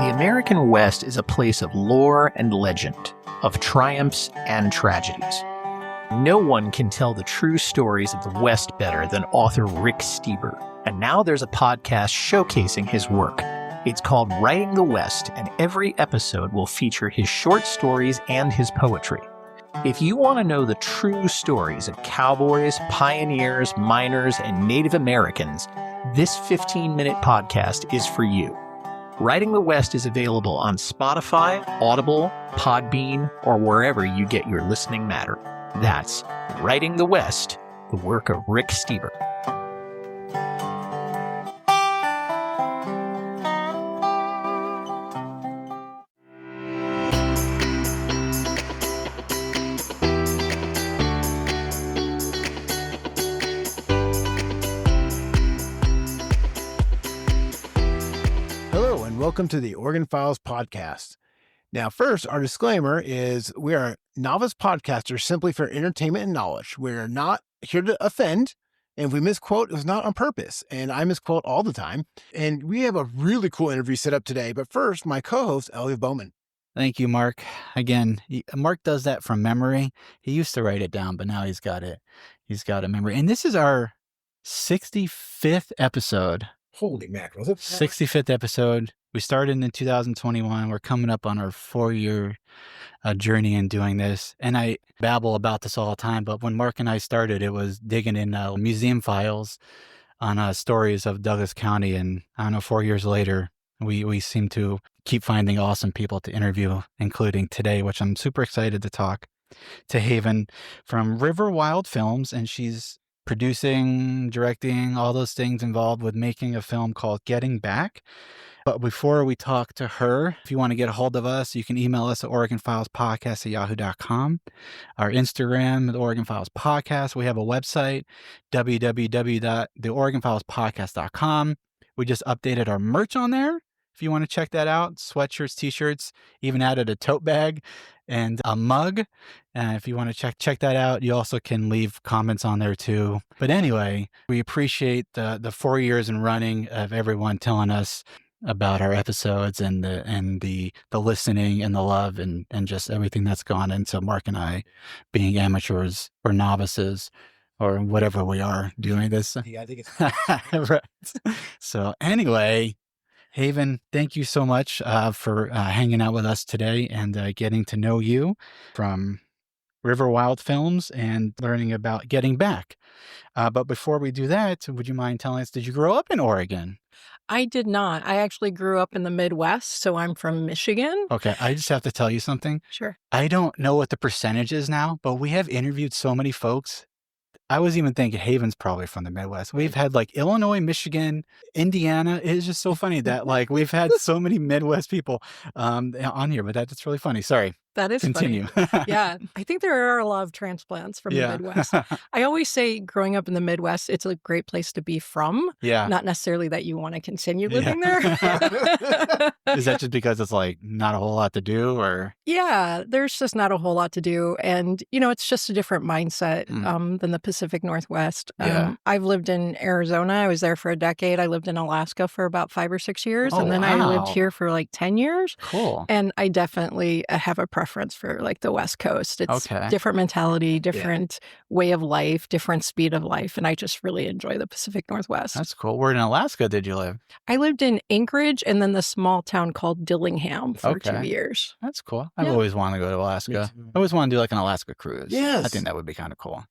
The American West is a place of lore and legend, of triumphs and tragedies. No one can tell the true stories of the West better than author Rick Steber, and now there's a podcast showcasing his work. It's called Writing the West, and every episode will feature his short stories and his poetry. If you want to know the true stories of cowboys, pioneers, miners, and Native Americans, this 15-minute podcast is for you. Writing the West is available on Spotify, Audible, Podbean, or wherever you get your listening matter. That's Writing the West, the work of Rick Steber. Welcome to the Oregon Files podcast. Now, first, our disclaimer is we are novice podcasters simply for entertainment and knowledge. We're not here to offend, and if we misquote, it was not on purpose, and I misquote all the time. And we have a really cool interview set up today, but first, my co-host, Elliot Bowman. Thank you, Mark. Again, Mark does that from memory. He used to write it down, but now he's got it. He's got a memory. And this is our 65th episode. Holy mackerel. 65th episode. We started in 2021. We're coming up on our 4-year journey in doing this. And I babble about this all the time, but when Mark and I started, it was digging in museum files on stories of Douglas County. And I don't know, 4 years later, we seem to keep finding awesome people to interview, including today, which I'm super excited to talk to Haven from River Wild Films. And she's producing, directing, all those things involved with making a film called Getting Back. But before we talk to her, if you want to get a hold of us, you can email us at OregonFilesPodcast@yahoo.com. Our Instagram, the Oregon Files Podcast. We have a website, www.theoregonfilespodcast.com. We just updated our merch on there. If you want to check that out, sweatshirts, t-shirts, even added a tote bag and a mug. If you want to check that out, you also can leave comments on there too. But anyway, we appreciate the 4 years in running of everyone telling us about our episodes and the listening and the love and just everything that's gone into Mark and I being amateurs or novices or whatever we are doing this. Yeah, I think it's right. So anyway, Haven, thank you so much for hanging out with us today and getting to know you from River Wild Films and learning about Getting Back. But before we do that, would you mind telling us, did you grow up in Oregon? I did not. I actually grew up in the Midwest, so I'm from Michigan. Okay, I just have to tell you something. Sure. I don't know what the percentage is now, but we have interviewed so many folks. I was even thinking Haven's probably from the Midwest. We've had like Illinois, Michigan, Indiana. It's just so funny that like we've had so many Midwest people on here, but that's really funny. Sorry. That is Continue. funny. Yeah. I think there are a lot of transplants from the Midwest. I always say growing up in the Midwest, it's a great place to be from. Yeah. Not necessarily that you want to continue living there. Is that just because it's like not a whole lot to do or? Yeah, there's just not a whole lot to do. And, it's just a different mindset than the Pacific Northwest. I've lived in Arizona. I was there for a decade. I lived in Alaska for about 5 or 6 years. Oh, and then wow. I lived here for like 10 years. Cool. And I definitely have a preference for like the West Coast. It's different mentality, different way of life, different speed of life. And I just really enjoy the Pacific Northwest. That's cool. Where in Alaska did you live? I lived in Anchorage and then the small town called Dillingham for 2 years. That's cool. I've always wanted to go to Alaska. I always want to do like an Alaska cruise. Yes. I think that would be kind of cool.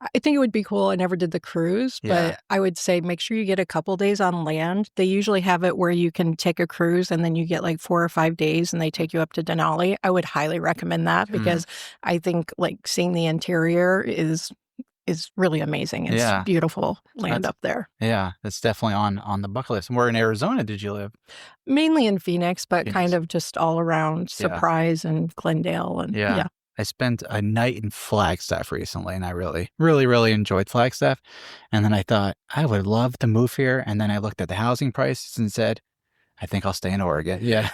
I think it would be cool. I never did the cruise, but I would say make sure you get a couple days on land. They usually have it where you can take a cruise and then you get like 4 or 5 days and they take you up to Denali. I would highly recommend that because I think like seeing the interior is really amazing. It's beautiful land up there. Yeah, that's definitely on the bucket list. And where in Arizona did you live? Mainly in Phoenix, but kind of just all around Surprise and Glendale. And I spent a night in Flagstaff recently, and I really, really, really enjoyed Flagstaff. And then I thought, I would love to move here. And then I looked at the housing prices and said, I think I'll stay in Oregon. Yeah.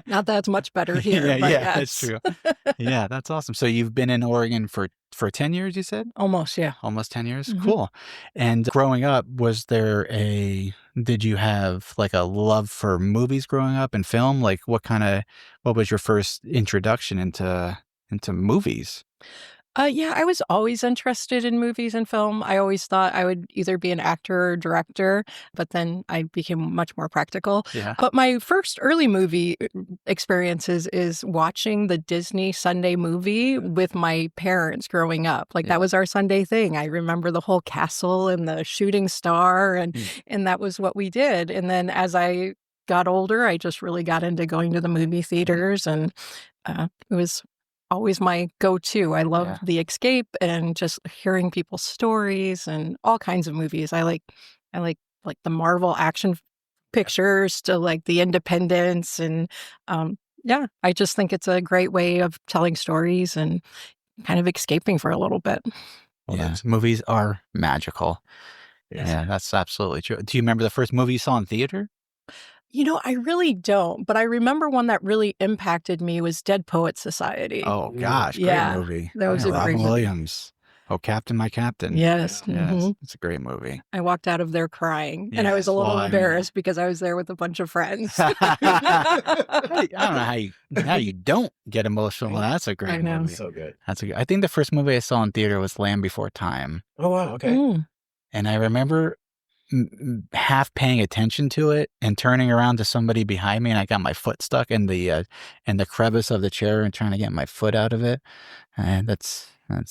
Not that it's much better here, Yeah, but yeah, that's yes. true. Yeah, that's awesome. So you've been in Oregon for 10 years, you said? Almost, yeah. Almost 10 years? Mhm. Cool. And growing up, did you have like a love for movies growing up and film? Like what was your first introduction into movies? Yeah, I was always interested in movies and film. I always thought I would either be an actor or director, but then I became much more practical. Yeah. But my first early movie experiences is watching the Disney Sunday movie with my parents growing up. Like Yeah. that was our Sunday thing. I remember the whole castle and the shooting star and that was what we did. And then as I got older, I just really got into going to the movie theaters and it was always my go-to. I love Yeah. The Escape and just hearing people's stories and all kinds of movies. I like the Marvel action pictures to like the Independence and yeah, I just think it's a great way of telling stories and kind of escaping for a little bit. Well, Yeah. that's- Movies are magical. Yes. Yeah, that's absolutely true. Do you remember the first movie you saw in theater? I really don't, but I remember one that really impacted me was Dead Poet Society. Oh Ooh, gosh, great yeah, movie. that was Yeah, a Robin great movie. Williams. Oh, Captain, my Captain. Yes. Yes, mhm. it's a great movie. I walked out of there crying, and I was Yes, a little well, I mean- embarrassed because I was there with a bunch of friends. I don't know how you don't get emotional. That's a great I know. movie. So good. I think the first movie I saw in theater was Land Before Time, Oh, wow. Okay. Mm. and I remember half paying attention to it and turning around to somebody behind me, and I got my foot stuck in the crevice of the chair and trying to get my foot out of it. And that's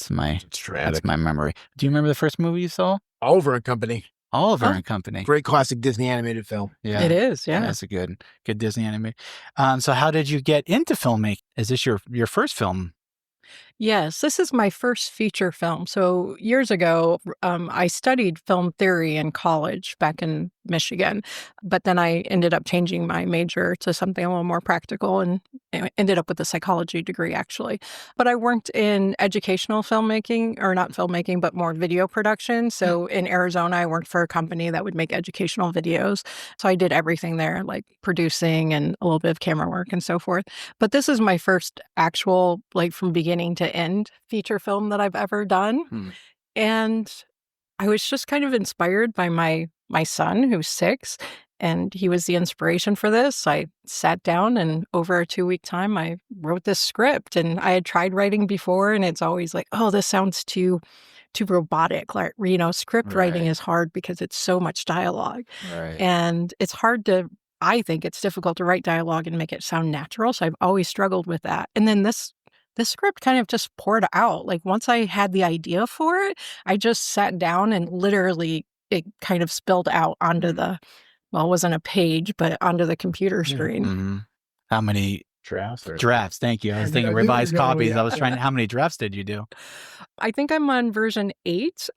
my It's tragic. that's my memory. Do you remember the first movie you saw? Oliver and Company. Oliver Oh. and Company. Great classic Disney animated film. Yeah. It is, yeah. That's a good Disney anime. So how did you get into filmmaking? Is this your first film? Yes, this is my first feature film. So years ago, I studied film theory in college back in Michigan, but then I ended up changing my major to something a little more practical and ended up with a psychology degree, actually. But I worked in educational filmmaking, or not filmmaking, but more video production. So in Arizona, I worked for a company that would make educational videos. So I did everything there, like producing and a little bit of camera work and so forth. But this is my first actual, like from beginning to end feature film that I've ever done. Hmm. And I was just kind of inspired by my son, who's 6, and he was the inspiration for this. I sat down and over a 2-week time, I wrote this script. And I had tried writing before, and it's always like, oh, this sounds too robotic. Like, script writing Right. is hard because it's so much dialogue. Right. And it's hard to, I think it's difficult to write dialogue and make it sound natural. So I've always struggled with that. And then this script kind of just poured out. Like once I had the idea for it, I just sat down and literally it kind of spilled out onto it wasn't a page, but onto the computer screen. hmm How many Drafts. drafts? Thank you. I was thinking Yeah, revised yeah, copies. yeah. I was trying. How many drafts did you do? I think I'm on version 8.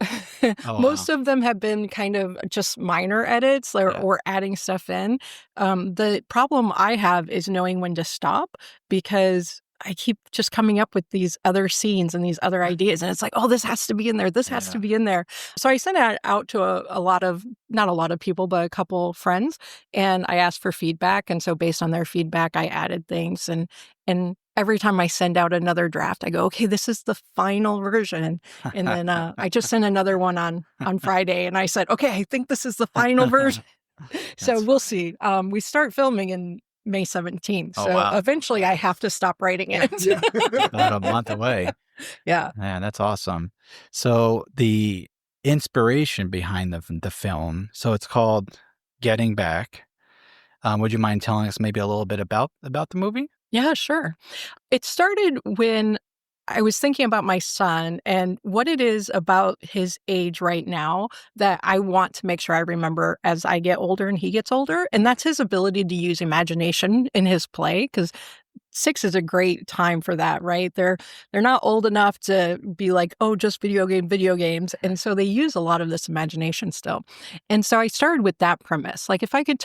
Oh, Most of them have been kind of just minor edits Yeah. or adding stuff in. The problem I have is knowing when to stop because I keep just coming up with these other scenes and these other ideas. And it's like, oh, this has to be in there. This has to Yeah. be in there. So I sent it out to a lot of, not a lot of people, but a couple friends. And I asked for feedback. And so based on their feedback, I added things. And every time I send out another draft, I go, okay, this is the final version. And then I just sent another one on Friday. And I said, okay, I think this is the final version. So That's we'll see. We start filming in May 17th. Oh, So wow. eventually I have to stop writing it. About a month away. Yeah. Man, that's awesome. So the inspiration behind the film. So it's called Getting Back. Would you mind telling us maybe a little bit about the movie? Yeah, sure. It started when I was thinking about my son and what it is about his age right now that I want to make sure I remember as I get older and he gets older. And that's his ability to use imagination in his play, because 6 is a great time for that, right? They're not old enough to be like, oh, just video games. And so they use a lot of this imagination still. And so I started with that premise. Like if I could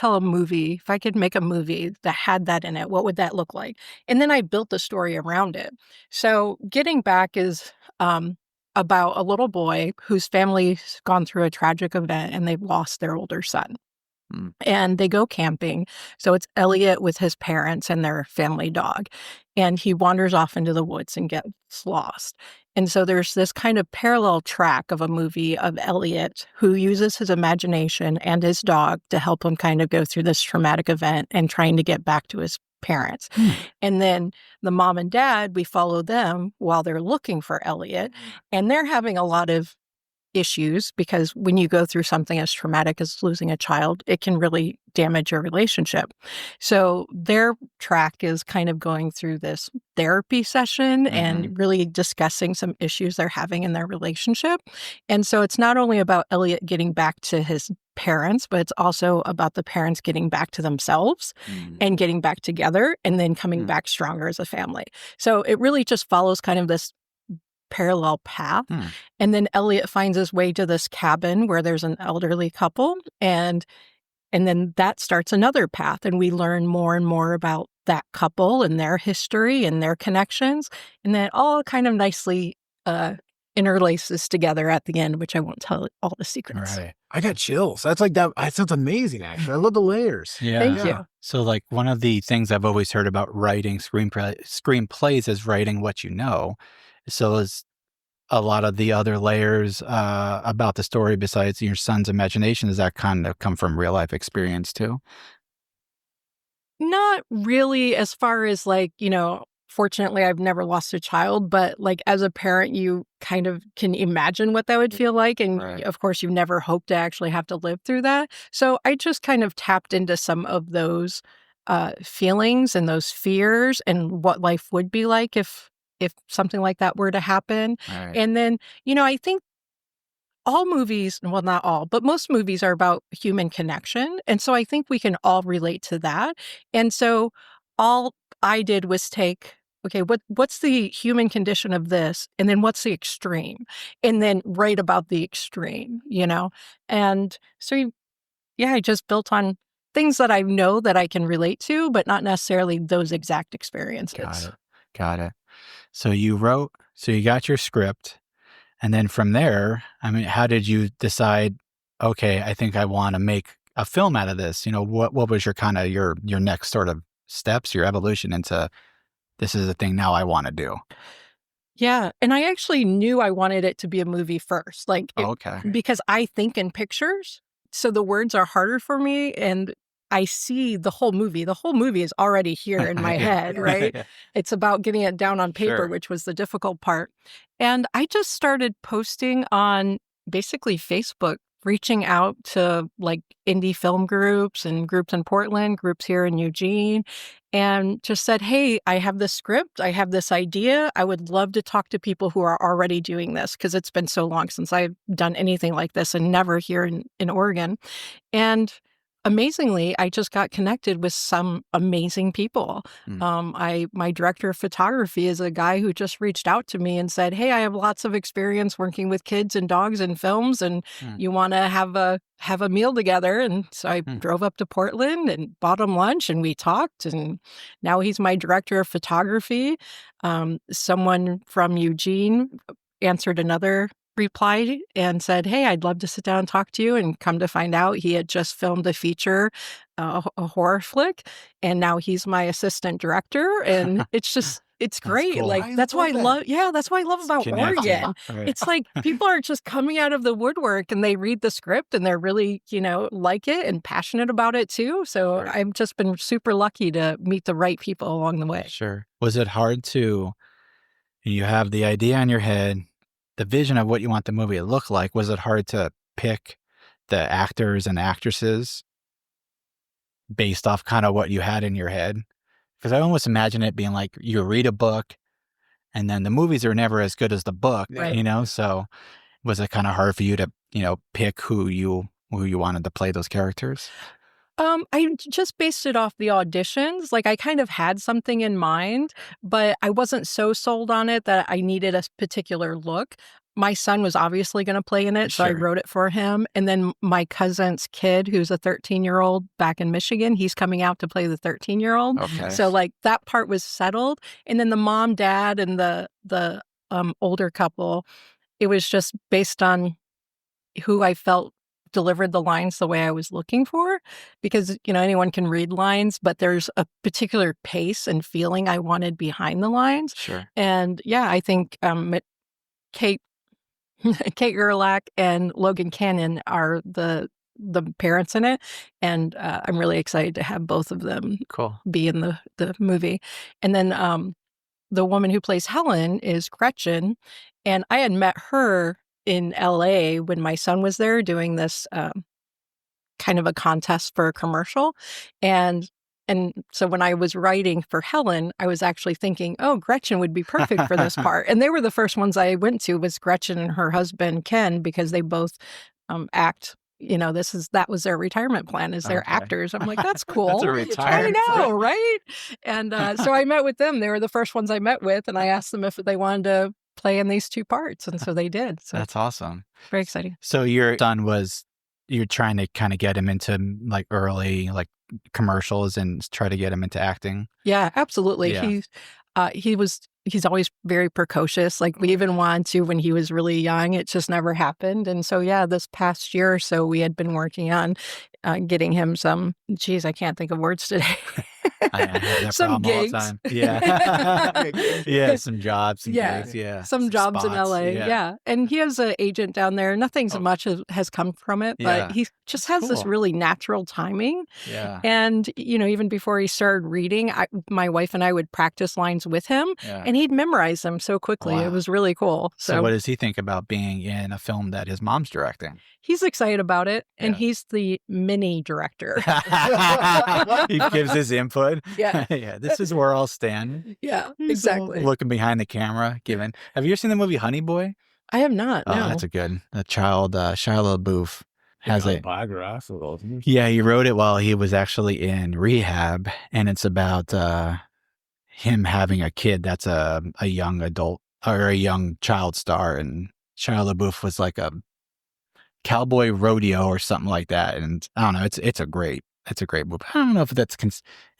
make a movie that had that in it, what would that look like? And then I built the story around it. So Getting Back is about a little boy whose family's gone through a tragic event and they've lost their older son. and they go camping. So it's Elliot with his parents and their family dog. And he wanders off into the woods and gets lost. And so there's this kind of parallel track of a movie of Elliot who uses his imagination and his dog to help him kind of go through this traumatic event and trying to get back to his parents. And then the mom and dad, we follow them while they're looking for Elliot. And they're having a lot of issues because when you go through something as traumatic as losing a child, it can really damage your relationship. So their track is kind of going through this therapy session and really discussing some issues they're having in their relationship. And so it's not only about Elliot getting back to his parents, but it's also about the parents getting back to themselves and getting back together and then coming back stronger as a family. So it really just follows kind of this parallel path. And then Elliot finds his way to this cabin where there's an elderly couple, and then that starts another path, and we learn more and more about that couple and their history and their connections, and then it all kind of nicely interlaces together at the end, which I won't tell all the secrets. Right. I got chills. That's like that. That sounds amazing, actually. I love the layers. Yeah. Thank you. So like one of the things I've always heard about writing screenplays is writing what you know. So is a lot of the other layers about the story besides your son's imagination, does that kind of come from real life experience too? Not really, as far as like, fortunately, I've never lost a child, but like as a parent, you kind of can imagine what that would feel like. And of course, you've never hoped to actually have to live through that. So I just kind of tapped into some of those feelings and those fears and what life would be like if something like that were to happen. And then, I think all movies, well, not all, but most movies are about human connection. And so I think we can all relate to that. And so all I did was take, okay, what's the human condition of this? And then what's the extreme? And then write about the extreme, And so, I just built on things that I know that I can relate to, but not necessarily those exact experiences. Got it. So you got your script. And then from there, I mean, how did you decide, okay, I think I want to make a film out of this? What was your kind of your next sort of steps, your evolution into this is a thing now I want to do? Yeah. And I actually knew I wanted it to be a movie first, Okay. because I think in pictures. So the words are harder for me. And I see the whole movie. The whole movie is already here in my head, right? It's about getting it down on paper, which was the difficult part. And I just started posting on basically Facebook, reaching out to like indie film groups and groups in Portland, groups here in Eugene, and just said, hey, I have this script. I have this idea. I would love to talk to people who are already doing this because it's been so long since I've done anything like this and never here in Oregon. And amazingly, I just got connected with some amazing people. My director of photography is a guy who just reached out to me and said, hey, I have lots of experience working with kids and dogs in films, and you want to have a meal together. And so I drove up to Portland and bought him lunch, and we talked, and now he's my director of photography. Someone from Eugene answered another reply and said, hey, I'd love to sit down and talk to you. And come to find out, he had just filmed a feature, a horror flick, and now he's my assistant director. And it's just, it's great. Cool. Like, that's why I love, that's why I love about Oregon. It's like people are just coming out of the woodwork and they read the script and they're really, like it and passionate about it too. So I've just been super lucky to meet the right people along the way. Sure. Was it hard you have the idea in your head, the vision of what you want the movie to look like? Was it hard to pick the actors and actresses based off kind of what you had in your head? Because I almost imagine it being like you read a book and then the movies are never as good as the book, So was it kind of hard for you to, pick who you wanted to play those characters? I just based it off the auditions. Like I kind of had something in mind, but I wasn't so sold on it that I needed a particular look. My son was obviously going to play in it, so I wrote it for him. And then my cousin's kid, who's a 13-year-old back in Michigan, he's coming out to play the 13-year-old. Okay. So like that part was settled. And then the mom, dad, and the older couple, it was just based on who I felt delivered the lines the way I was looking for, because, anyone can read lines, but there's a particular pace and feeling I wanted behind the lines. Sure. And yeah, I think Kate Kate Gerlach and Logan Cannon are the parents in it, and I'm really excited to have both of them Cool. be in the movie. And then the woman who plays Helen is Gretchen, and I had met her in LA when my son was there doing this kind of a contest for a commercial. And so when I was writing for Helen, I was actually thinking, oh, Gretchen would be perfect for this part. And they were the first ones I went to, was Gretchen and her husband, Ken, because they both act. That was their retirement plan, is they're actors. I'm like, that's cool. That's a retirement I know, right? And so I met with them. They were the first ones I met with, and I asked them if they wanted to play in these two parts. And so they did. So That's awesome. very exciting. So your son you're trying to kind of get him into like early like commercials and try to get him into acting? Yeah, absolutely. Yeah. He's always very precocious. Like, we even wanted to when he was really young. It just never happened. And so, yeah, this past year or so, we had been working on getting him some, I can't think of words today. I have that some problem gigs. all the time. Yeah. Yeah, some jobs and gigs. Yeah. Some jobs in spots. LA. Yeah. And he has an agent down there. Nothing so much has come from it, but Yeah. he just has this Cool. really natural timing. Yeah. And, even before he started reading, my wife and I would practice lines with him, Yeah. and he'd memorize them so quickly. Wow. It was really cool. So what does he think about being in a film that his mom's directing? He's excited about it, and Yeah. he's the mini director. He gives his input. Yeah. Yeah, this is where I'll stand. Yeah, He's exactly. looking behind the camera, Have you ever seen the movie Honey Boy? I have not, Oh, no. that's a good. The child, Shia LaBeouf has a biographical. Yeah, he wrote it while he was actually in rehab, and it's about him having a kid that's a young adult or a young child star, and Shia LaBeouf was like a cowboy rodeo or something like that, and I don't know. It's a great movie. I don't know if that's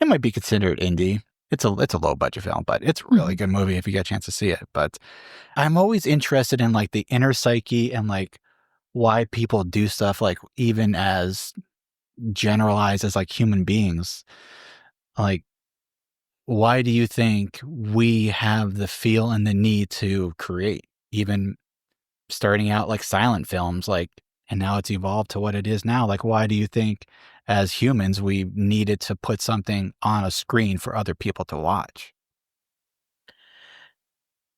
it might be considered indie. It's a low budget film, but it's a really good movie if you get a chance to see it. But I'm always interested in like the inner psyche and like why people do stuff, like even as generalized as like human beings. Like, why do you think we have the feel and the need to create, even starting out like silent films, like, and now it's evolved to what it is now? Like, why do you think as humans we needed to put something on a screen for other people to watch?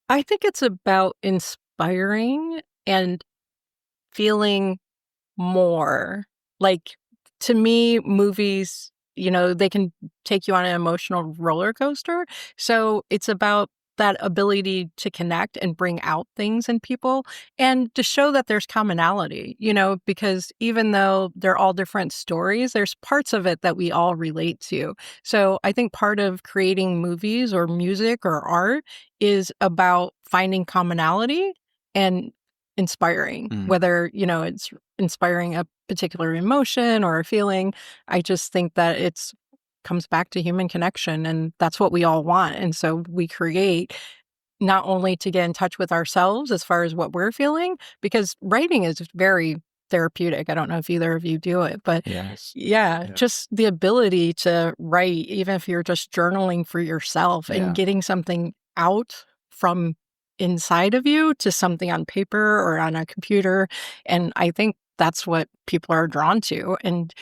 I think it's about inspiring and feeling more. Like, to me, movies, they can take you on an emotional roller coaster. So it's about that ability to connect and bring out things in people, and to show that there's commonality, because even though they're all different stories, there's parts of it that we all relate to. So I think part of creating movies or music or art is about finding commonality and inspiring, whether, it's inspiring a particular emotion or a feeling. I just think that comes back to human connection, and that's what we all want. And so we create not only to get in touch with ourselves as far as what we're feeling, because writing is very therapeutic. I don't know if either of you do it, but Yes. yeah, just the ability to write, even if you're just journaling for yourself and getting something out from inside of you to something on paper or on a computer. And I think that's what people are drawn to. And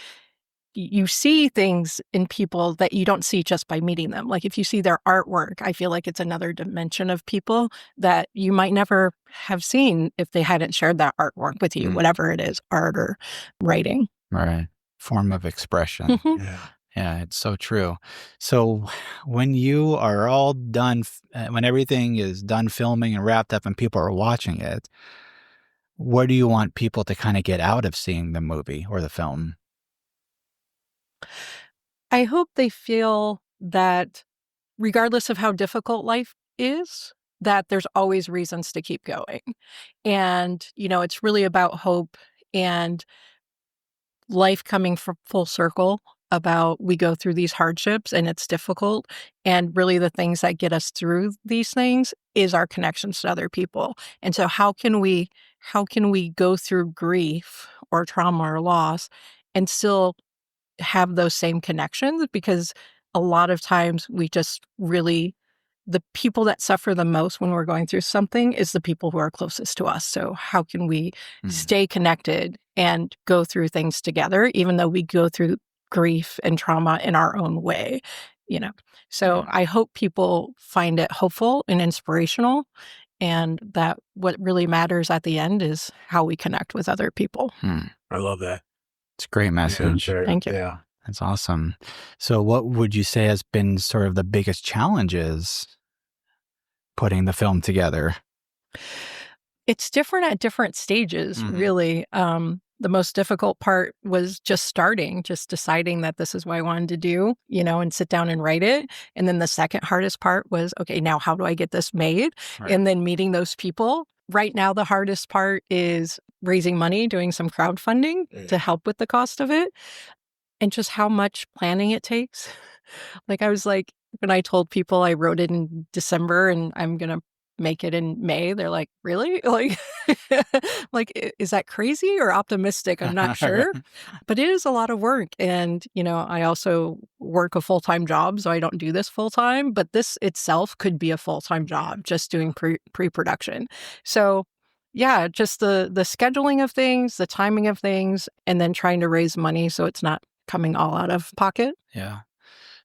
you see things in people that you don't see just by meeting them. Like, if you see their artwork, I feel like it's another dimension of people that you might never have seen if they hadn't shared that artwork with you, whatever it is, art or writing. Right. Form of expression. Mhm. Yeah, it's so true. So when you are all done, when everything is done filming and wrapped up and people are watching it, what do you want people to kind of get out of seeing the movie or the film? I hope they feel that regardless of how difficult life is, that there's always reasons to keep going. And, it's really about hope and life coming from full circle, about we go through these hardships and it's difficult. And really the things that get us through these things is our connections to other people. And so how can we go through grief or trauma or loss and still have those same connections, because a lot of times we just really, the people that suffer the most when we're going through something is the people who are closest to us. So how can we stay connected and go through things together, even though we go through grief and trauma in our own way, you know? So I hope people find it hopeful and inspirational, and that what really matters at the end is how we connect with other people. I love that. It's a great message. Sure. Thank you. Yeah. That's awesome. So what would you say has been sort of the biggest challenges putting the film together? It's different at different stages, really. The most difficult part was just starting, just deciding that this is what I wanted to do, you know, and sit down and write it. And then the second hardest part was, okay, now how do I get this made? Right. And then meeting those people. Right now, the hardest part is raising money, doing some crowdfunding to help with the cost of it, and just how much planning it takes. Like, I was like, when I told people I wrote it in December and I'm going to make it in May, they're like, really? Like, is that crazy or optimistic? I'm not sure. But it is a lot of work. And, you know, I also work a full-time job, so I don't do this full-time, but this itself could be a full-time job, just doing pre-production. So yeah, just the scheduling of things, the timing of things, and then trying to raise money so it's not coming all out of pocket. Yeah.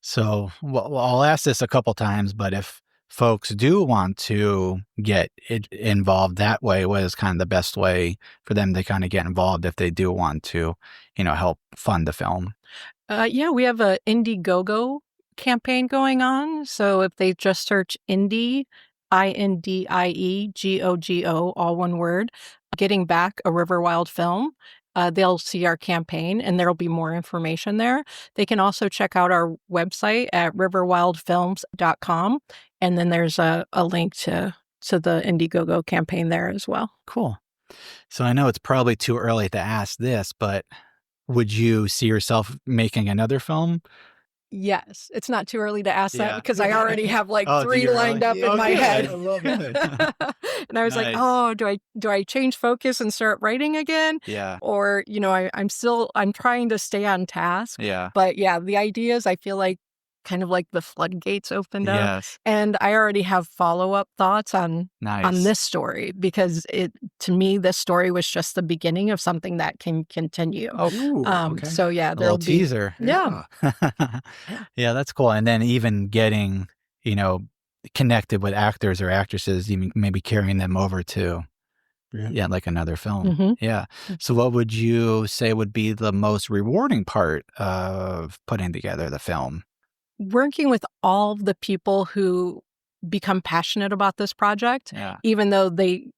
So well, I'll ask this a couple times, but if folks do want to get involved that way, what is kind of the best way for them to kind of get involved if they do want to, you know, help fund the film? Yeah, we have a Indiegogo campaign going on. So if they just search Indie, INDIEGOGO, all one word, Getting Back a River Wild Film, they'll see our campaign and there'll be more information there. They can also check out our website at riverwildfilms.com. And then there's a link to the Indiegogo campaign there as well. Cool. So I know it's probably too early to ask this, but would you see yourself making another film? Yes. It's not too early to ask Yeah. that because I already have like Oh, do 3 you lined really? up in my good. head. I love it. And I was like, Nice. oh, do I change focus and start writing again? Yeah. Or, you know, I'm trying to stay on task. Yeah. But yeah, the ideas, I feel like kind of like the floodgates opened up. Yes. And I already have follow-up thoughts on Nice. this story, because to me, this story was just the beginning of something that can continue. Oh, Ooh, okay. So yeah, a there'll little be teaser. Yeah. Yeah, that's cool. And then even getting, you know, connected with actors or actresses, even maybe carrying them over to, Yeah. like another film. Mhm. Yeah. So what would you say would be the most rewarding part of putting together the film? Working with all of the people who become passionate about this project, Yeah. even though they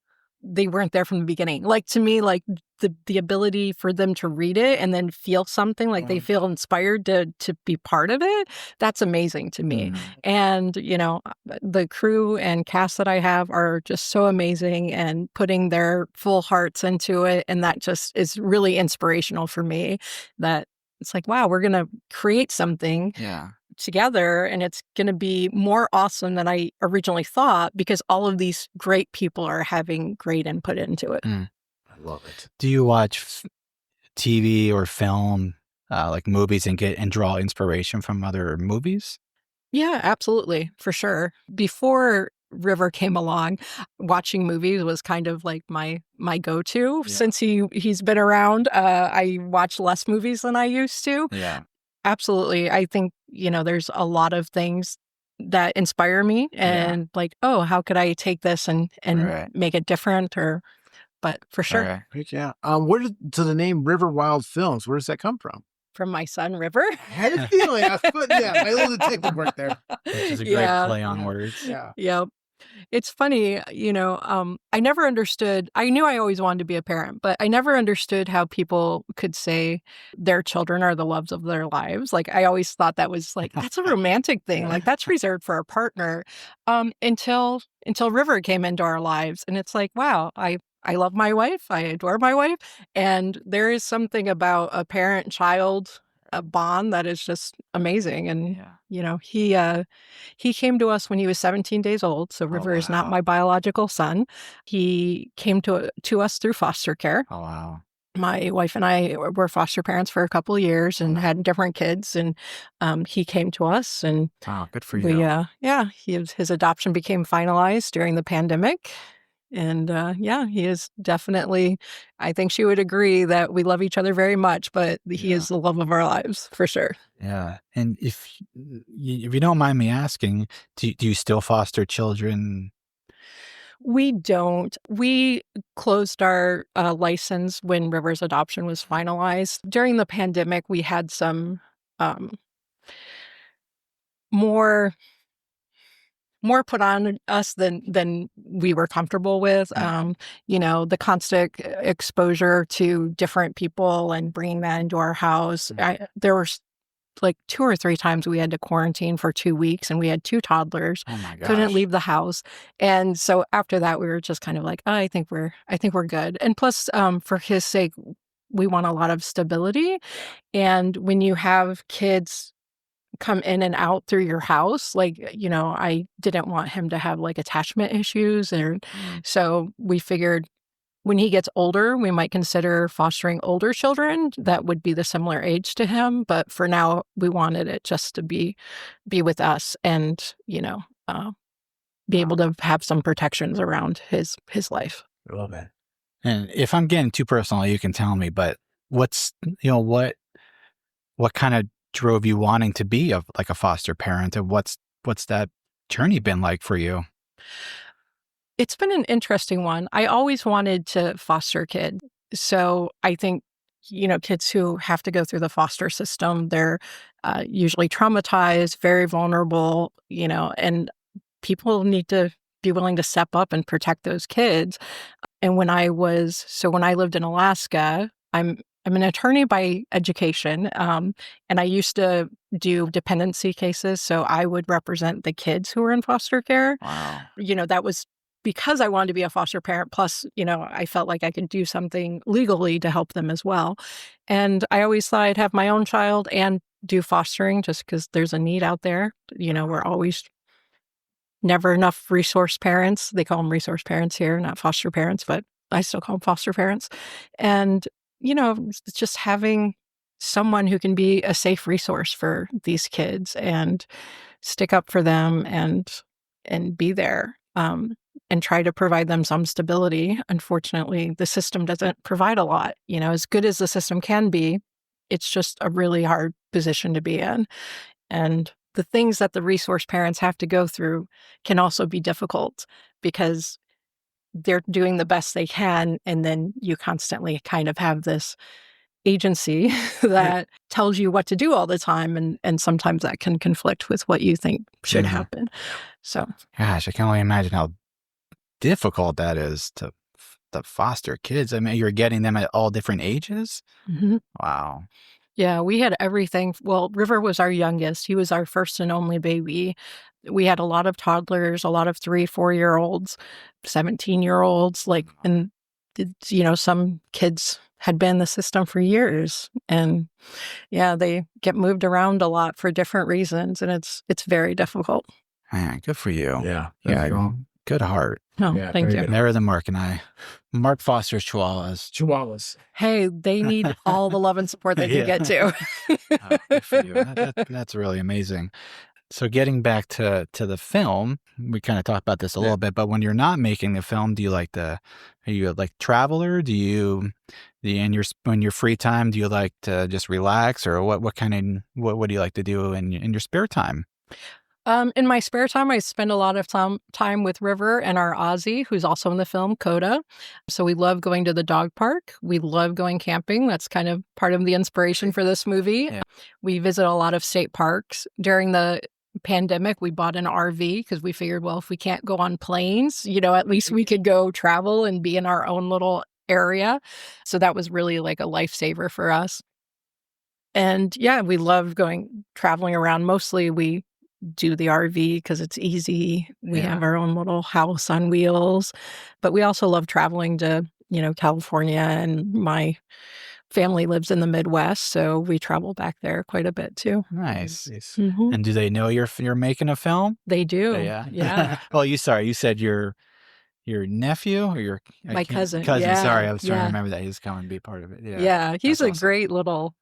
weren't there from the beginning. Like, to me, like the ability for them to read it and then feel something, like they feel inspired to be part of it, that's amazing to me. And, you know, the crew and cast that I have are just so amazing and putting their full hearts into it. And that just is really inspirational for me, that it's like, wow, we're going to create something Yeah. together, and it's going to be more awesome than I originally thought, because all of these great people are having great input into it. I love it. Do you watch TV or film, like movies, and draw inspiration from other movies? Yeah, absolutely, for sure. Before River came along, watching movies was kind of like my go-to. Yeah. Since he's been around, I watch less movies than I used to. Yeah. Absolutely. I think, you know, there's a lot of things that inspire me, and like, oh, how could I take this and Right. make it different? But for sure, Right. Heck yeah. So the name River Wild Films, where does that come from? from my son, River. I had a feeling. I was putting, my little detective work there. Which is a great Yeah. play on words. Yeah. Yep. It's funny, you know, I never understood, I knew I always wanted to be a parent, but I never understood how people could say their children are the loves of their lives. Like, I always thought that was like, that's a romantic thing. Like, that's reserved for a partner. Until River came into our lives. And it's like, wow, I love my wife. I adore my wife. And there is something about a parent-child bond that is just amazing. And, Yeah. you know, he came to us when he was 17 days old. So River is not wow. my biological son. He came to us through foster care. Oh, wow. My wife and I were foster parents for a couple of years and had different kids, and he came to us, and Wow, good for we, you. his adoption became finalized during the pandemic. And he is definitely, I think she would agree that we love each other very much, but he Yeah. is the love of our lives for sure. Yeah. And if you don't mind me asking, do you still foster children? We don't. We closed our license when River's adoption was finalized. During the pandemic, we had some um, more more put on us than we were comfortable with. Yeah. The constant exposure to different people and bringing that into our house. There were like 2 or 3 times we had to quarantine for 2 weeks, and we had 2 toddlers, Oh my couldn't gosh. leave the house. And so after that, we were just kind of like, "Oh, I think we're good." And plus, for his sake, we want a lot of stability. And when you have kids come in and out through your house, I didn't want him to have, like, attachment issues. And Mm. so we figured when he gets older, we might consider fostering older children that would be the similar age to him, but for now, we wanted it just to be with us and, be able to have some protections around his life. I love it. And if I'm getting too personal, you can tell me, but what's, what kind of drove you wanting to be like a foster parent, and what's that journey been like for you? It's been an interesting one. I always wanted to foster kids. So I think, kids who have to go through the foster system, they're usually traumatized, very vulnerable, and people need to be willing to step up and protect those kids. And when I lived in Alaska, I'm an attorney by education, and I used to do dependency cases. So I would represent the kids who were in foster care. Wow. That was because I wanted to be a foster parent. Plus, I felt like I could do something legally to help them as well. And I always thought I'd have my own child and do fostering just because there's a need out there. We're always never enough resource parents. They call them resource parents here, not foster parents, but I still call them foster parents. And, it's just having someone who can be a safe resource for these kids and stick up for them and be there, and try to provide them some stability. Unfortunately, the system doesn't provide a lot. As good as the system can be, it's just a really hard position to be in. And the things that the resource parents have to go through can also be difficult because they're doing the best they can. And then you constantly kind of have this agency that tells you what to do all the time. And sometimes that can conflict with what you think should Mhm. happen. So, Gosh, I can only imagine how difficult that is to foster kids. I mean, you're getting them at all different ages? mhm. Wow. Yeah, we had everything. Well, River was our youngest. He was our first and only baby. We had a lot of toddlers, a lot of 3, 4-year-olds, 17-year-olds, and some kids had been in the system for years. And yeah, they get moved around a lot for different reasons, and it's very difficult. Man, good for you. Yeah. Yeah, good heart. No, Yeah, thank very you. good. Better than Mark and I. Mark fosters chihuahuas. Chihuahuas. Hey, they need all the love and support they can get too. Good for you. That's really amazing. So getting back to the film, we kind of talked about this a little bit, but when you're not making the film, are you like traveler? In your free time, do you like to just relax, or what what do you like to do in your spare time? In my spare time, I spend a lot of time with River and our Aussie, who's also in the film, Coda. So we love going to the dog park. We love going camping. That's kind of part of the inspiration for this movie. Yeah. We visit a lot of state parks. During the pandemic, we bought an RV because we figured, well, if we can't go on planes, at least we could go travel and be in our own little area. So that was really like a lifesaver for us. And yeah, we love traveling around. Mostly we do the RV because it's easy. We have our own little house on wheels, but we also love traveling to, California, and my family lives in the Midwest, so we travel back there quite a bit too. Nice. Mhm. And do they know you're making a film? They do. Yeah. Yeah. Well, you said you're your nephew or your My cousin. cousin? Yeah, Sorry, I was trying to yeah. remember that he was coming to be part of it. Yeah, Yeah, he's that's a awesome. great little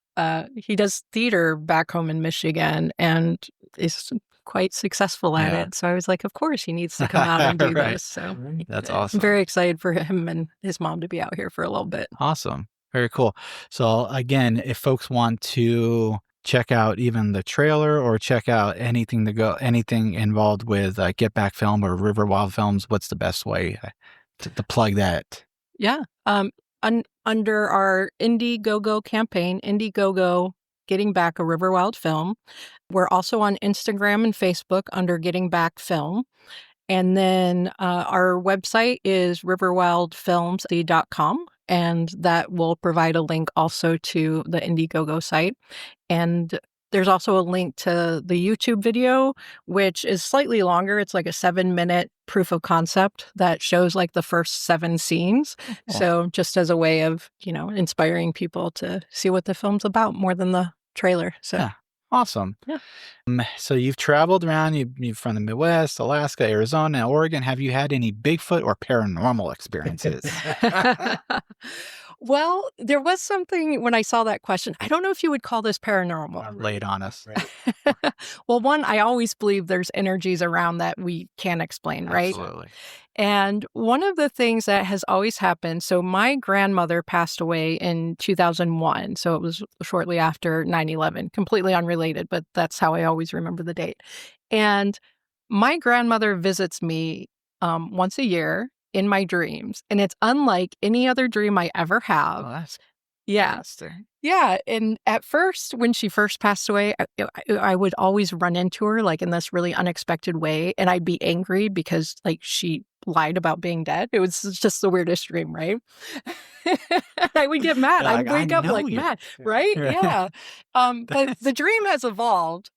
he does theater back home in Michigan and is quite successful at Yeah. it. So I was like, of course he needs to come out and do Right. this. So That's I'm awesome. very excited for him and his mom to be out here for a little bit. Awesome. Very cool. So again, if folks want to check out even the trailer or check out anything involved with Get Back Film or River Wild Films, what's the best way to plug that? Yeah. Under our Indiegogo campaign, Indiegogo Getting Back a River Wild Film. We're also on Instagram and Facebook under Getting Back Film. And then our website is riverwildfilms.com, and that will provide a link also to the Indiegogo site. And there's also a link to the YouTube video, which is slightly longer. It's like a 7-minute proof of concept that shows like the first 7 scenes. So just as a way of, inspiring people to see what the film's about more than the trailer. So Yeah. Awesome. Yeah. So you've traveled around, you're from the Midwest, Alaska, Arizona, Oregon. Have you had any Bigfoot or paranormal experiences? Well, there was something when I saw that question. I don't know if you would call this paranormal. Lay it on us. Right. Well, one, I always believe there's energies around that we can't explain, right? Absolutely. And one of the things that has always happened, so my grandmother passed away in 2001. So it was shortly after 9/11, completely unrelated, but that's how I always remember the date. And my grandmother visits me once a year in my dreams. And it's unlike any other dream I ever have. Oh, that's Yeah. interesting. Yeah. And at first, when she first passed away, I would always run into her like in this really unexpected way. And I'd be angry because like she lied about being dead. It was just the weirdest dream, right? I would get mad. You're I'd like, wake "I up know like you." mad, Yeah. right? Yeah. Yeah. But the dream has evolved.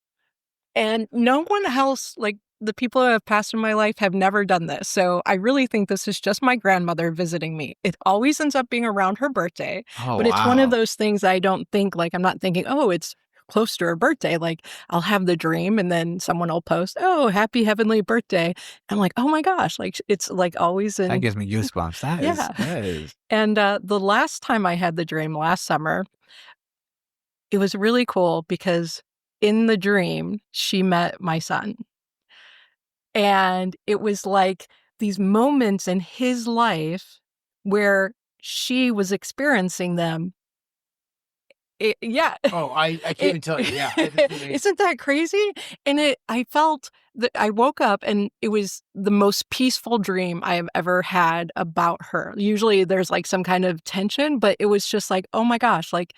And no one else, like the people who have passed in my life, have never done this. So I really think this is just my grandmother visiting me. It always ends up being around her birthday. Oh, But it's one of wow. those things I don't think, like, I'm not thinking, oh, it's close to her birthday. Like, I'll have the dream and then someone will post, oh, happy heavenly birthday. I'm like, oh my gosh, like, it's like always That in. gives me goosebumps. Yeah. That is. And the last time I had the dream last summer, it was really cool because in the dream, she met my son. And it was like these moments in his life where she was experiencing them. Yeah. Oh, I can't even tell you. Yeah. Isn't that crazy? And I felt that I woke up and it was the most peaceful dream I have ever had about her. Usually there's like some kind of tension, but it was just like, oh my gosh, like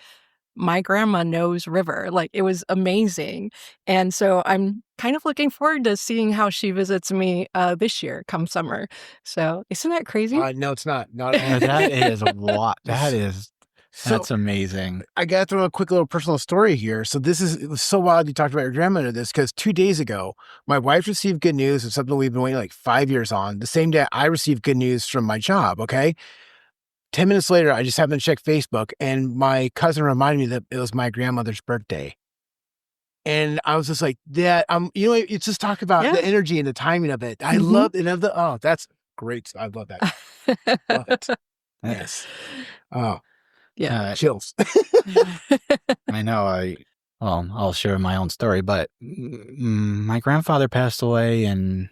my grandma knows River. Like it was amazing. And so I'm kind of looking forward to seeing how she visits me this year come summer. So isn't that crazy? No, it's not. Not at all. That is a lot. That's So amazing. I got to throw a quick little personal story here. So it was so wild you talked about your grandmother this because 2 days ago, my wife received good news of something we've been waiting like 5 years on. The same day I received good news from my job. Okay. 10 minutes later, I just happened to check Facebook and my cousin reminded me that it was my grandmother's birthday. And I was just like, that, it's just talk about Yeah. the energy and the timing of it. I Mhm. love it. Oh, that's great. I love that. Love it. Yes. Oh, Yeah. chills. I know. I'll share my own story, but my grandfather passed away in,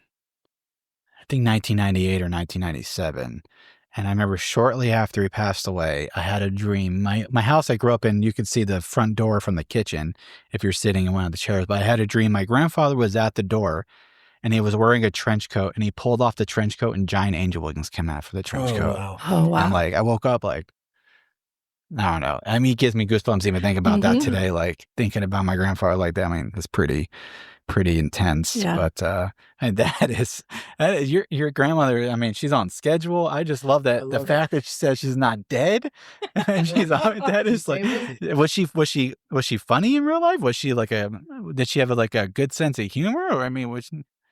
I think, 1998 or 1997. And I remember shortly after he passed away, I had a dream. My house I grew up in, you could see the front door from the kitchen if you're sitting in one of the chairs. But I had a dream. My grandfather was at the door and he was wearing a trench coat and he pulled off the trench coat and giant angel wings came out for the trench coat. Wow. Oh, wow. I'm like, I woke up like, I don't know. I mean, it gives me goosebumps even thinking about that Mhm. today. Like thinking about my grandfather like that. I mean, it's pretty intense. Yeah. But and that is your grandmother. I mean, she's on schedule. I just love that the love fact that she says she's not dead. And she's on, that is like, was she funny in real life? Was she like did she have like a good sense of humor? Or I mean,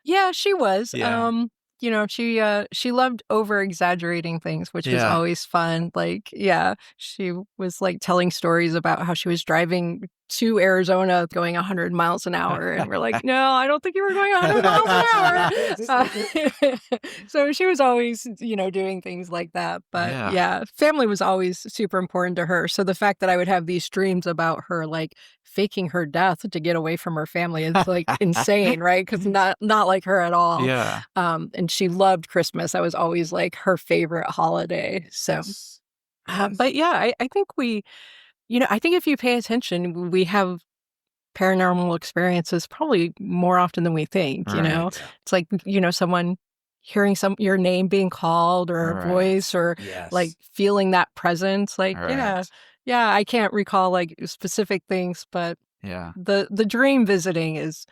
Yeah, she was. Yeah. She loved over exaggerating things, which was Yeah. always fun. Like, yeah, she was like telling stories about how she was driving to Arizona going 100 miles an hour. And we're like, no, I don't think you were going 100 miles an hour. So she was always, doing things like that. But yeah, family was always super important to her. So the fact that I would have these dreams about her, like faking her death to get away from her family is like insane, right? Because not like her at all. Yeah. And she loved Christmas. That was always like her favorite holiday. So, but yeah, I think I think if you pay attention, we have paranormal experiences probably more often than we think, Right. It's like, someone hearing your name being called or a Right. voice or like feeling that presence. Like, Right. yeah, I can't recall like specific things, but Yeah. the dream visiting is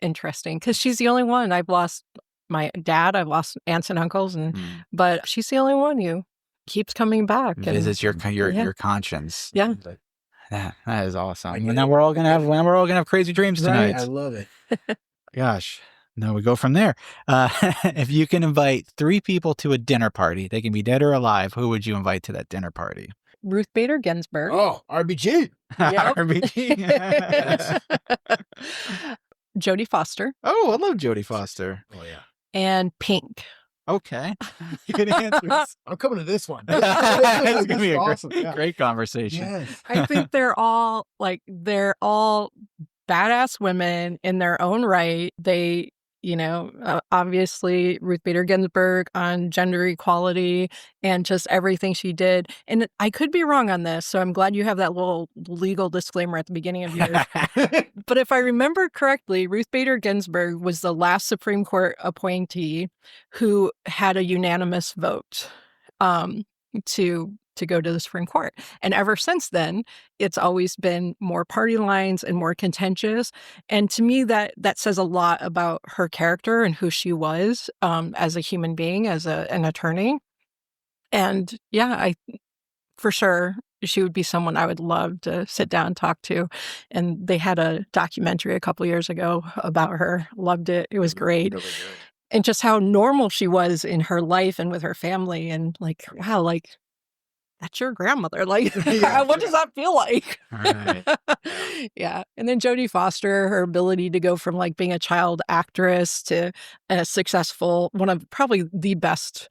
interesting because she's the only one. I've lost my dad, I've lost aunts and uncles, but she's the only one who keeps coming back. Visits your Yeah. conscience. Yeah. That is awesome. get And now we're all gonna have crazy dreams tonight. Right, I love it. Gosh. Now we go from there. If you can invite 3 people to a dinner party, they can be dead or alive, who would you invite to that dinner party? Ruth Bader Ginsburg. Oh, RBG. Yep. RBG. Jodie Foster Oh, I love Jodie Foster. Oh, yeah. and Pink. Okay. Good answers. I'm coming to this one. It's gonna be a awesome. great conversation. Yes. I think they're all badass women in their own right. They, obviously Ruth Bader Ginsburg on gender equality and just everything she did. And I could be wrong on this, so I'm glad you have that little legal disclaimer at the beginning of yours. But if I remember correctly, Ruth Bader Ginsburg was the last Supreme Court appointee who had a unanimous vote to go to the Supreme Court. And ever since then, it's always been more party lines and more contentious. And to me, that says a lot about her character and who she was as a human being, as an attorney. And yeah, for sure, she would be someone I would love to sit down and talk to. And they had a documentary a couple years ago about her. Loved it. It was great. Really good. And just how normal she was in her life and with her family. And like, wow, like, that's your grandmother. Like, what does that feel like? Right. Yeah. And then Jodie Foster, her ability to go from like being a child actress to a successful, one of probably the best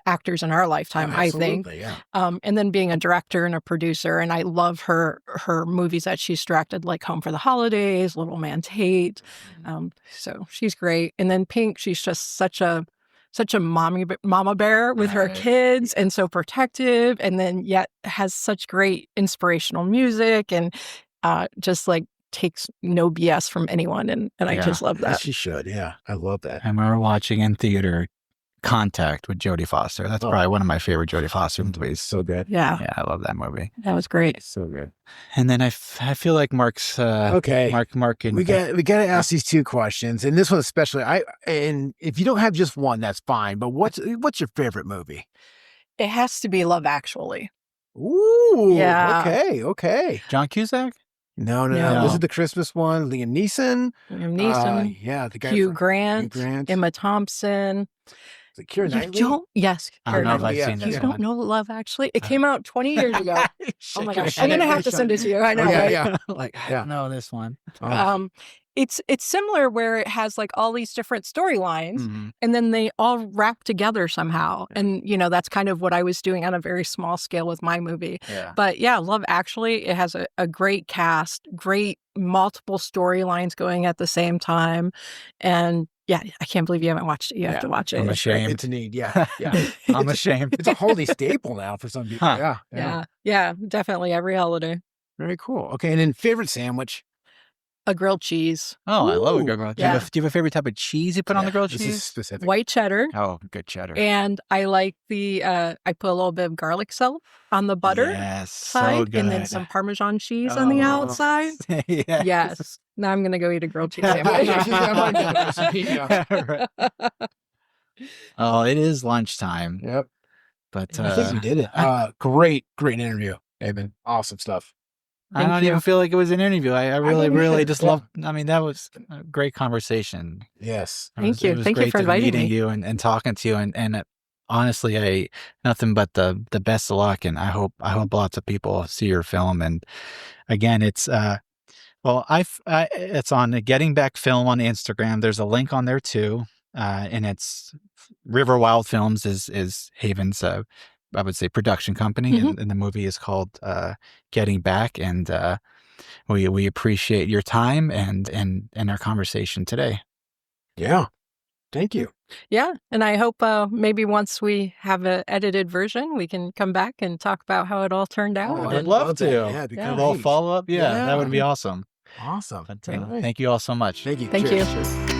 actors in our lifetime, I think. Yeah. And then being a director and a producer. And I love her movies that she's directed, like Home for the Holidays, Little Man Tate. So she's great. And then Pink, she's just such a mama bear with her kids and so protective, and then yet has such great inspirational music and just like takes no BS from anyone. And I just love that. She should. Yeah. I love that. I remember watching in theater Contact with Jodie Foster. That's probably one of my favorite Jodie Foster movies. So good. Yeah. Yeah, I love that movie. That was great. So good. And then I feel like Mark's Okay. Mark and We got to ask these 2 questions, and this one especially. And if you don't have just one, that's fine. But what's your favorite movie? It has to be Love Actually. Ooh. Yeah. Okay. John Cusack? No. No. This is the Christmas one. Liam Neeson. Yeah, the guy. Hugh from Grant. Emma Thompson. Is it Keira Knightley? Yes. I don't know if Keira I've Yeah. seen Knightley. this You one. don't know Love Actually? It came out 20 years ago. Oh my gosh. I'm head. going to have to send it to you. I know. Yeah, right? yeah. Like, I Yeah. don't know this one. It's similar where it has like all these different storylines Mhm. and then they all wrap together somehow. And, that's kind of what I was doing on a very small scale with my movie. Yeah. But yeah, Love Actually, it has a great cast, great multiple storylines going at the same time. And yeah, I can't believe you haven't watched it. You have to watch it. I'm ashamed. It's a need. Yeah. Yeah. I'm ashamed. It's a holiday staple now for some people. Huh. Yeah. Definitely every holiday. Very cool. Okay. And then favorite sandwich? A grilled cheese, Oh, I love a Ooh. good grilled cheese. Yeah. Do you have a favorite type of cheese you put on the grilled This is cheese? specific. white cheddar. Oh, good cheddar. And I like I put a little bit of garlic salt on the butter Yes, side so good. and then some Parmesan cheese on the Oh. outside. Yes. Yes. Now I'm going to go eat a grilled cheese Yeah, sandwich. yeah. Oh, it is lunchtime, Yep. but I think we did it. Great interview, Eamon. Awesome stuff. I don't Thank you. even feel like it was an interview. I really, don't really either. just Yeah. love. I mean, that was a great conversation. Yes. Thank you. It was Thank you great for to inviting meeting me. you and talking to you. And honestly, nothing but the best of luck. And I hope lots of people see your film. And again, it's Well, it's on Getting Back Film on Instagram. There's a link on there too, and it's River Wild Films is Haven's, I would say, production company, and the movie is called Getting Back. And we appreciate your time and our conversation today. Yeah. Thank you. Yeah. And I hope maybe once we have an edited version, we can come back and talk about how it all turned out. Oh, I'd love to. that. Yeah, A little follow up. Yeah, that would be awesome. Awesome. But, thank you all so much. Thank you. Thank Cheers. you. Cheers.